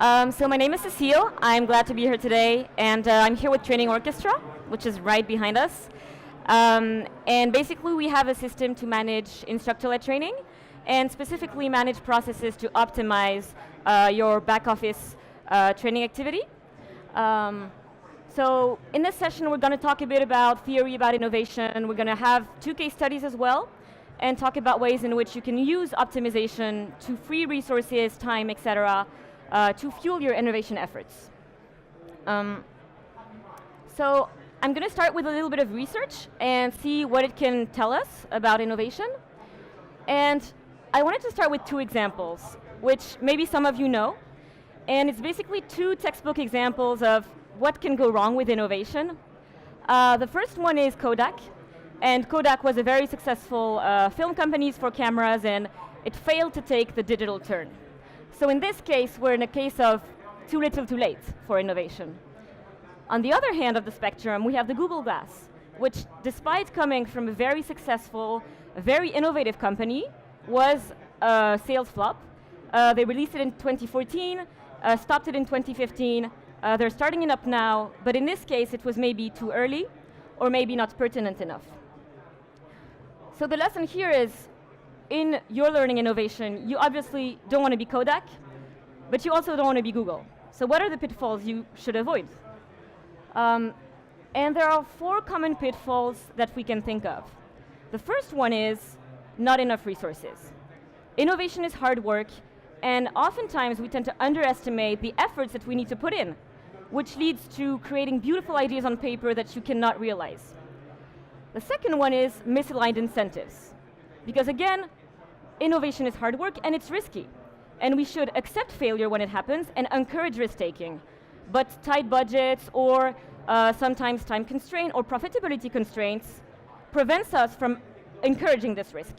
So my name is Cecile. I'm glad to be here today, and I'm here with Training Orchestra, which is right behind us. And basically, we have a system to manage instructor-led training, and specifically manage processes to optimize your back office training activity. So in this session, we're going to talk a bit about theory about innovation. We're going to have 2 case studies as well, and talk about ways in which you can use optimization to free resources, time, etc., to fuel your innovation efforts. So I'm going to start with a little bit of research and see what it can tell us about innovation. And I wanted to start with 2 examples, which maybe some of you know. And it's basically 2 textbook examples of what can go wrong with innovation. The first one is Kodak. And Kodak was a very successful film company for cameras, and it failed to take the digital turn. So in this case, we're in a case of too little too late for innovation. On the other hand of the spectrum, we have the Google Glass, which despite coming from a very successful, a very innovative company, was a sales flop. They released it in 2014, stopped it in 2015. They're starting it up now, but in this case, it was maybe too early, or maybe not pertinent enough. So the lesson here is, in your learning innovation, you obviously don't want to be Kodak, but you also don't want to be Google. So what are the pitfalls you should avoid? And there are 4 common pitfalls that we can think of. The first one is not enough resources. Innovation is hard work, and oftentimes we tend to underestimate the efforts that we need to put in, which leads to creating beautiful ideas on paper that you cannot realize. The second one is misaligned incentives. Because again, innovation is hard work and it's risky. And we should accept failure when it happens and encourage risk-taking. But tight budgets or sometimes time constraint or profitability constraints prevents us from encouraging this risk.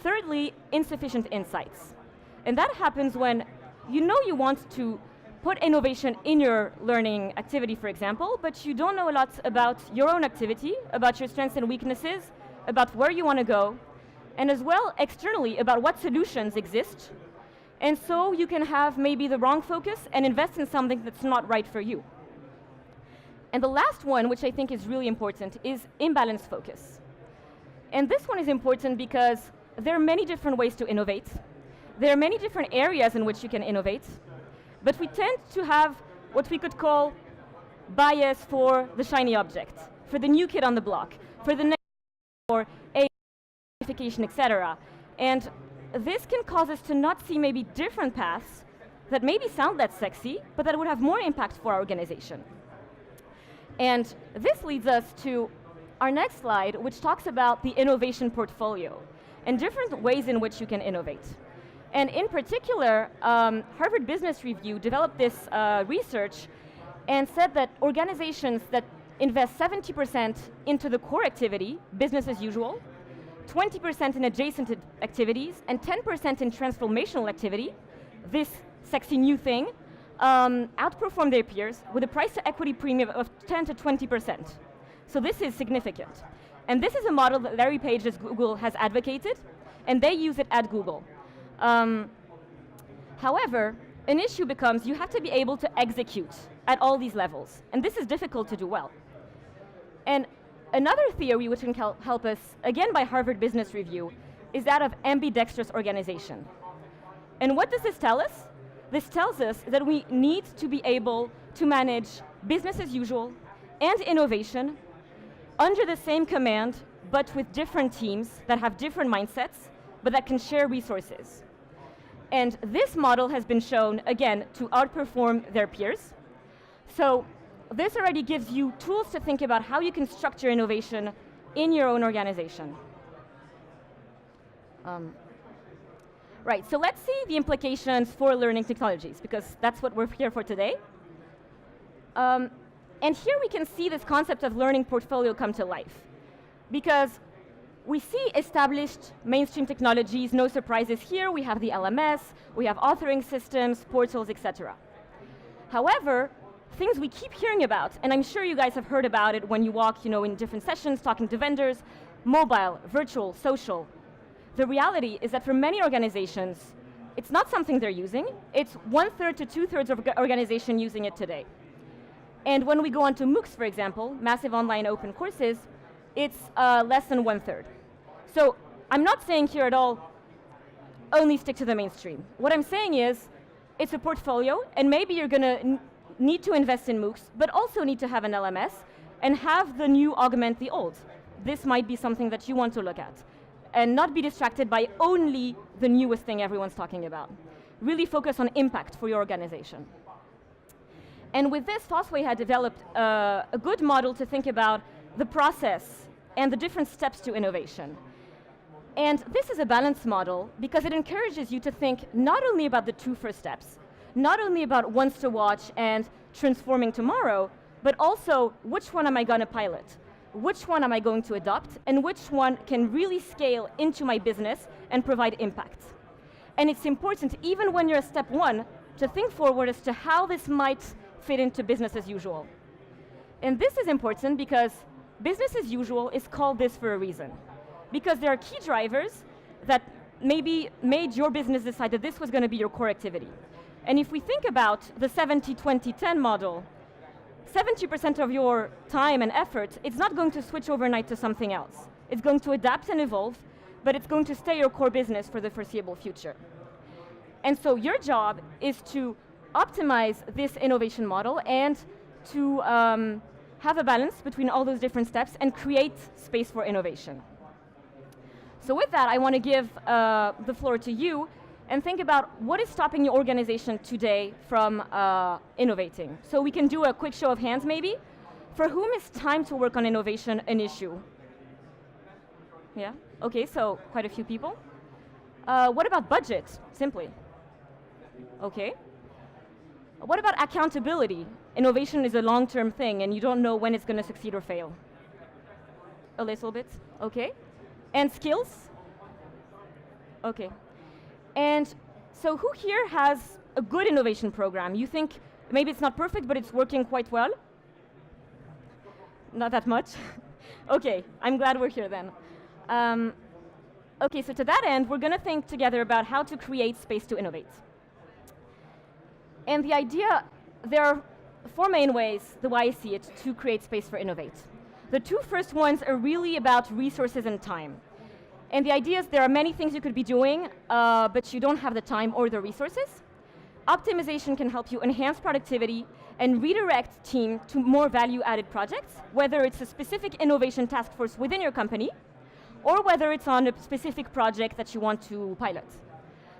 Thirdly, insufficient insights. And that happens when you know you want to put innovation in your learning activity, for example, but you don't know a lot about your own activity, about your strengths and weaknesses, about where you want to go, and as well externally about what solutions exist. And so you can have maybe the wrong focus and invest in something that's not right for you. And the last one, which I think is really important, is imbalanced focus. And this one is important because there are many different ways to innovate. There are many different areas in which you can innovate. But we tend to have what we could call bias for the shiny object, for the new kid on the block, for the next, for a verification, etc. And this can cause us to not see maybe different paths that maybe sound less sexy, but that would have more impact for our organization. And this leads us to our next slide, which talks about the innovation portfolio and different ways in which you can innovate. And in particular, Harvard Business Review developed this research and said that organizations that invest 70% into the core activity, business as usual, 20% in adjacent activities, and 10% in transformational activity, this sexy new thing, outperform their peers with a price-to-equity premium of 10 to 20%. So this is significant. And this is a model that Larry Page at Google has advocated, and they use it at Google. However, an issue becomes you have to be able to execute at all these levels, and this is difficult to do well. And another theory which can help us, again by Harvard Business Review, is that of ambidextrous organization. And what does this tell us? This tells us that we need to be able to manage business as usual and innovation under the same command, but with different teams that have different mindsets, but that can share resources. And this model has been shown, again, to outperform their peers. So this already gives you tools to think about how you can structure innovation in your own organization. Right, so let's see the implications for learning technologies, because that's what we're here for today. And here we can see this concept of learning portfolio come to life. Because we see established mainstream technologies, no surprises here. We have the LMS, we have authoring systems, portals, etc. However, things we keep hearing about, and I'm sure you guys have heard about it when you walk, in different sessions, talking to vendors, mobile, virtual, social. The reality is that for many organizations, It's not something they're using. It's 1/3 to 2/3 of organization using it today. And when we go on to MOOCs, for example, massive online open courses, it's less than 1/3. So I'm not saying here at all, only stick to the mainstream. What I'm saying is, it's a portfolio, and maybe you're going to need to invest in MOOCs, but also need to have an LMS, and have the new augment the old. This might be something that you want to look at, and not be distracted by only the newest thing everyone's talking about. Really focus on impact for your organization. And with this, Fosway had developed a good model to think about the process and the different steps to innovation. And this is a balanced model because it encourages you to think not only about the 2 first steps, not only about ones to watch and transforming tomorrow, but also which one am I going to pilot? Which one am I going to adopt? And which one can really scale into my business and provide impact? And it's important, even when you're at step 1, to think forward as to how this might fit into business as usual. And this is important because business as usual is called this for a reason. Because there are key drivers that maybe made your business decide that this was going to be your core activity. And if we think about the 70-20-10 model, 70% of your time and effort, it's not going to switch overnight to something else. It's going to adapt and evolve, but it's going to stay your core business for the foreseeable future. And so your job is to optimize this innovation model and to have a balance between all those different steps and create space for innovation. So with that, I want to give the floor to you and think about what is stopping your organization today from innovating. So we can do a quick show of hands maybe. For whom is time to work on innovation an issue? Yeah, okay, so quite a few people. What about budget, simply? Okay. What about accountability? Innovation is a long-term thing and you don't know when it's going to succeed or fail. A little bit, okay. And skills? Okay. And so who here has a good innovation program? You think maybe it's not perfect, but it's working quite well? Not that much? Okay, I'm glad we're here then. Okay, so to that end, we're going to think together about how to create space to innovate. And the idea, there are 4 main ways, the way I see it, to create space for innovate. The 2 first ones are really about resources and time. And the idea is there are many things you could be doing, but you don't have the time or the resources. Optimization can help you enhance productivity and redirect team to more value-added projects, whether it's a specific innovation task force within your company, or whether it's on a specific project that you want to pilot.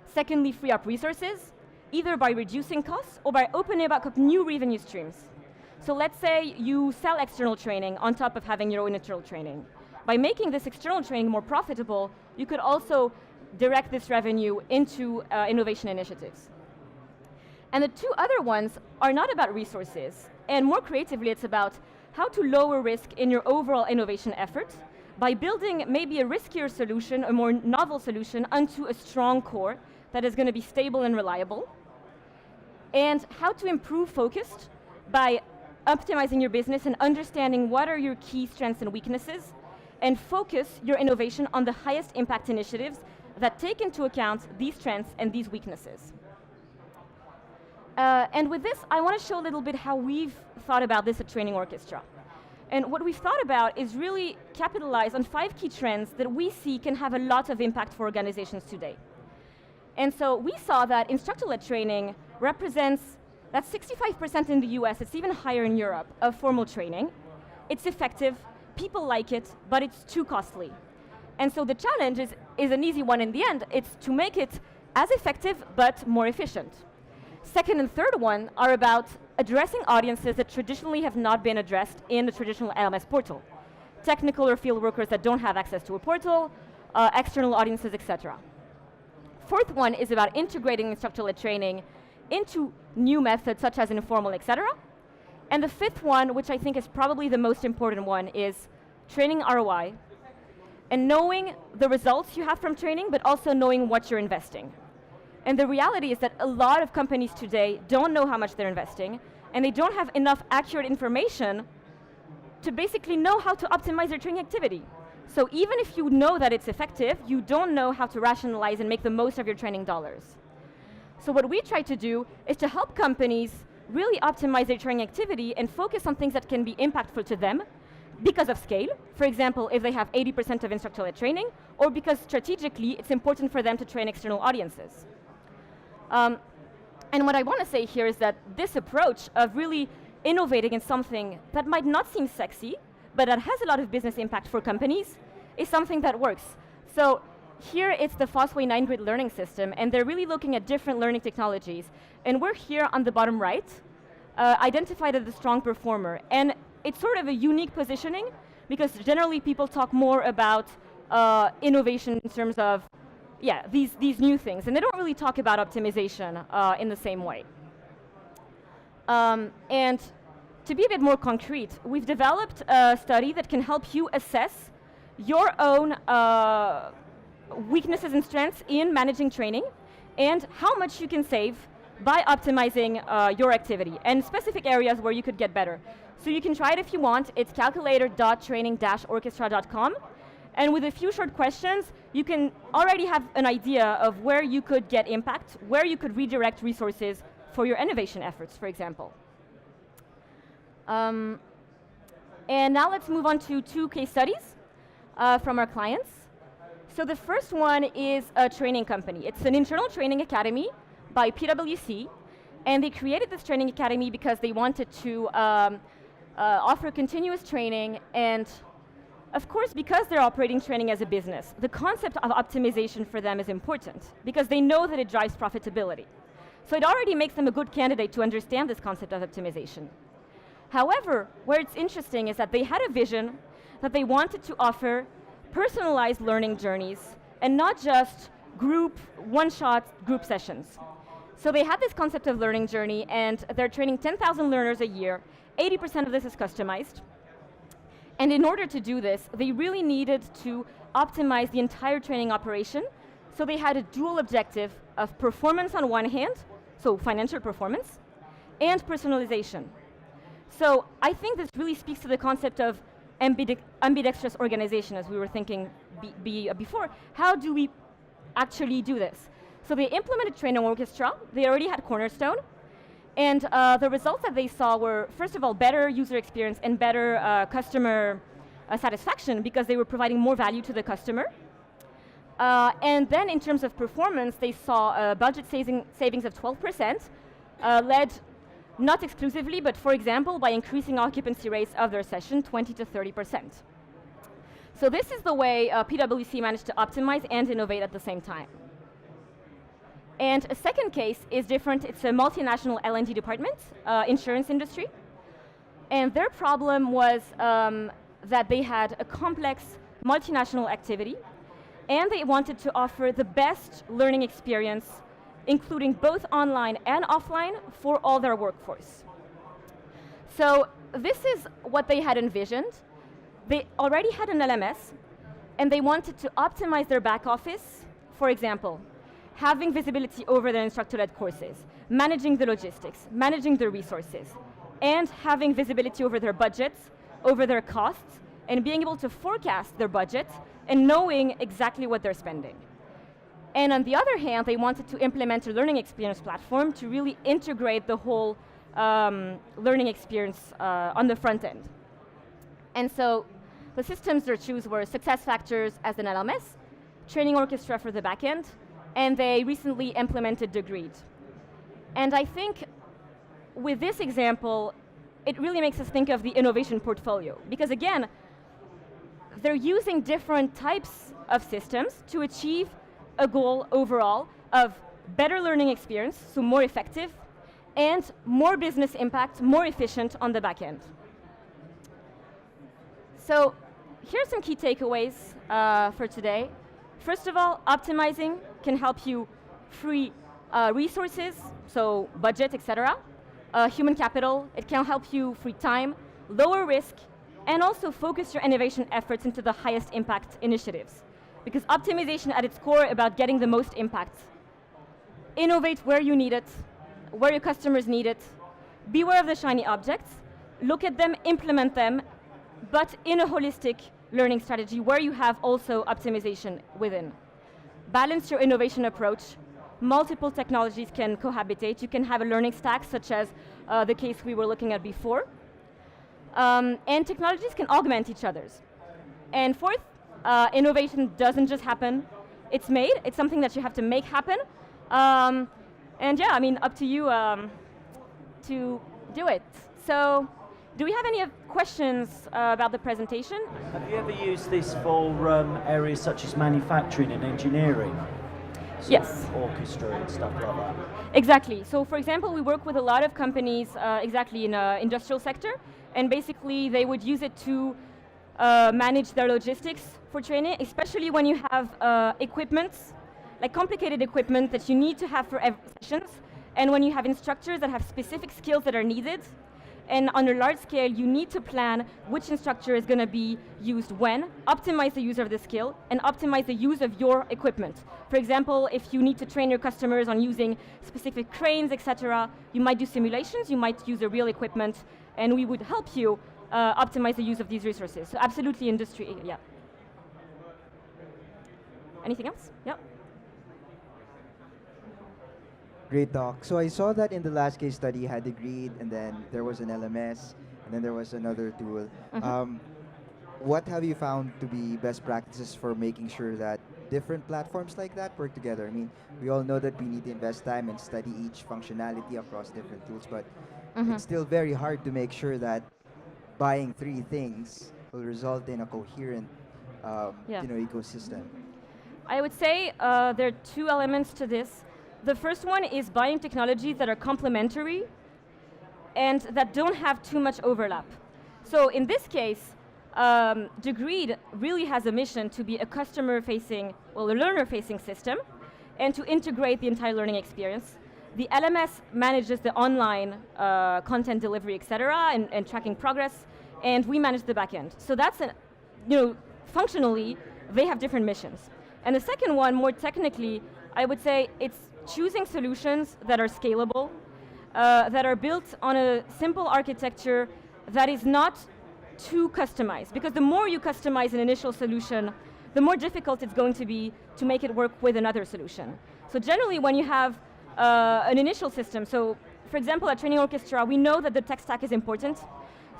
Secondly, free up resources, either by reducing costs or by opening up new revenue streams. So let's say you sell external training on top of having your own internal training. By making this external training more profitable, you could also direct this revenue into innovation initiatives. And the 2 other ones are not about resources, and more creatively it's about how to lower risk in your overall innovation efforts by building maybe a riskier solution, a more novel solution, onto a strong core that is going to be stable and reliable. And how to improve focus by optimizing your business and understanding what are your key strengths and weaknesses, and focus your innovation on the highest impact initiatives that take into account these strengths and these weaknesses. And with this, I want to show a little bit how we've thought about this at Training Orchestra. And what we've thought about is really capitalize on 5 key trends that we see can have a lot of impact for organizations today. And so we saw that instructor-led training represents, that's 65% in the US, it's even higher in Europe, of formal training. It's effective, people like it, but it's too costly. And so the challenge is an easy one in the end. It's to make it as effective, but more efficient. Second and third one are about addressing audiences that traditionally have not been addressed in the traditional LMS portal. Technical or field workers that don't have access to a portal, external audiences, etc. Fourth one is about integrating instructor-led training into new methods such as informal, etc. And the 5th one, which I think is probably the most important one, is training ROI and knowing the results you have from training, but also knowing what you're investing. And the reality is that a lot of companies today don't know how much they're investing, and they don't have enough accurate information to basically know how to optimize their training activity. So even if you know that it's effective, you don't know how to rationalize and make the most of your training dollars. So what we try to do is to help companies really optimize their training activity and focus on things that can be impactful to them because of scale. For example, if they have 80% of instructor-led training, or because strategically it's important for them to train external audiences. And what I want to say here is that this approach of really innovating in something that might not seem sexy, but that has a lot of business impact for companies, is something that works. So here it's the Fosway 9-grid learning system, and they're really looking at different learning technologies. And we're here on the bottom right, identified as a strong performer. And it's sort of a unique positioning, because generally people talk more about innovation in terms of, yeah, these new things. And they don't really talk about optimization in the same way. And to be a bit more concrete, we've developed a study that can help you assess your own weaknesses and strengths in managing training, and how much you can save by optimizing your activity, and specific areas where you could get better. So you can try it if you want. It's calculator.training-orchestra.com. And with a few short questions, you can already have an idea of where you could get impact, where you could redirect resources for your innovation efforts, for example. And now let's move on to 2 case studies from our clients. So the first one is a training company. It's an internal training academy by PwC, and they created this training academy because they wanted to offer continuous training, and of course, because they're operating training as a business, the concept of optimization for them is important, because they know that it drives profitability. So it already makes them a good candidate to understand this concept of optimization. However, where it's interesting is that they had a vision that they wanted to offer personalized learning journeys, and not just one-shot group sessions. So they had this concept of learning journey, and they're training 10,000 learners a year. 80% of this is customized. And in order to do this, they really needed to optimize the entire training operation. So they had a dual objective of performance on one hand, so financial performance, and personalization. So I think this really speaks to the concept of ambidextrous organization, as we were thinking before. How do we actually do this? So they implemented Training Orchestra. They already had Cornerstone. And the results that they saw were, first of all, better user experience and better customer satisfaction, because they were providing more value to the customer. And then in terms of performance, they saw a budget savings of 12%, led not exclusively, but for example, by increasing occupancy rates of their session 20 to 30%. So this is the way PwC managed to optimize and innovate at the same time. And a second case is different. It's a multinational L&D department, insurance industry. And their problem was that they had a complex multinational activity, and they wanted to offer the best learning experience, including both online and offline, for all their workforce. So this is what they had envisioned. They already had an LMS, and they wanted to optimize their back office, for example, having visibility over their instructor-led courses, managing the logistics, managing the resources, and having visibility over their budgets, over their costs, and being able to forecast their budget and knowing exactly what they're spending. And on the other hand, they wanted to implement a learning experience platform to really integrate the whole learning experience on the front end. And so the systems they chose were SuccessFactors as an LMS, Training Orchestra for the back end, and they recently implemented the grid. And I think with this example, it really makes us think of the innovation portfolio, because again, they're using different types of systems to achieve a goal overall of better learning experience, so more effective, and more business impact, more efficient on the back end. So here's some key takeaways for today. First of all, optimizing can help you free resources, so budget, etc. Human capital, it can help you free time, lower risk, and also focus your innovation efforts into the highest impact initiatives. Because optimization at its core about getting the most impact. Innovate where you need it, where your customers need it. Beware of the shiny objects. Look at them, implement them, but in a holistic learning strategy where you have also optimization within. Balance your innovation approach. multiple technologies can cohabitate. You can have a learning stack, such as the case we were looking at before. And technologies can augment each other's. And fourth, innovation doesn't just happen. It's made. It's something that you have to make happen. And yeah, I mean, up to you to do it. So, do we have any questions about the presentation? Have you ever used this for areas such as manufacturing and engineering? Yes. Orchestra and stuff like that. Exactly. So, for example, we work with a lot of companies exactly in the industrial sector, and basically they would use it to manage their logistics for training, especially when you have equipment, like complicated equipment that you need to have for every sessions, and when you have instructors that have specific skills that are needed. And on a large scale, you need to plan which instructor is going to be used when, optimize the use of the skill, and optimize the use of your equipment. For example, if you need to train your customers on using specific cranes, etc., you might do simulations, you might use a real equipment, and we would help you optimize the use of these resources. So absolutely industry, yeah. Anything else? Yeah. Great talk. So I saw that in the last case study you had the grid, and then there was an LMS, and then there was another tool. What have you found to be best practices for making sure that different platforms like that work together? I mean, we all know that we need to invest time and study each functionality across different tools, but it's still very hard to make sure that buying three things will result in a coherent ecosystem. I would say there are two elements to this. The first one is buying technologies that are complementary and that don't have too much overlap. So in this case, Degreed really has a mission to be a customer-facing, well, a learner-facing system, and to integrate the entire learning experience. The LMS manages the online content delivery, etc., and tracking progress, and we manage the back end. So that's, functionally, they have different missions. And the second one, more technically, I would say it's choosing solutions that are scalable, that are built on a simple architecture that is not too customized. Because the more you customize an initial solution, the more difficult it's going to be to make it work with another solution. So generally, when you have an initial system, so for example, at Training Orchestra, we know that the tech stack is important.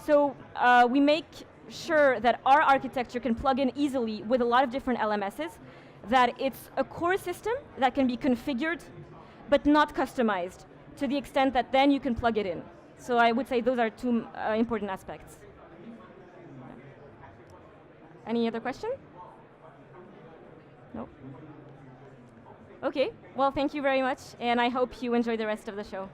So we make sure that our architecture can plug in easily with a lot of different LMSs, that it's a core system that can be configured, but not customized, to the extent that then you can plug it in. So I would say those are two important aspects. Any other question? No? Okay, well, thank you very much, and I hope you enjoy the rest of the show.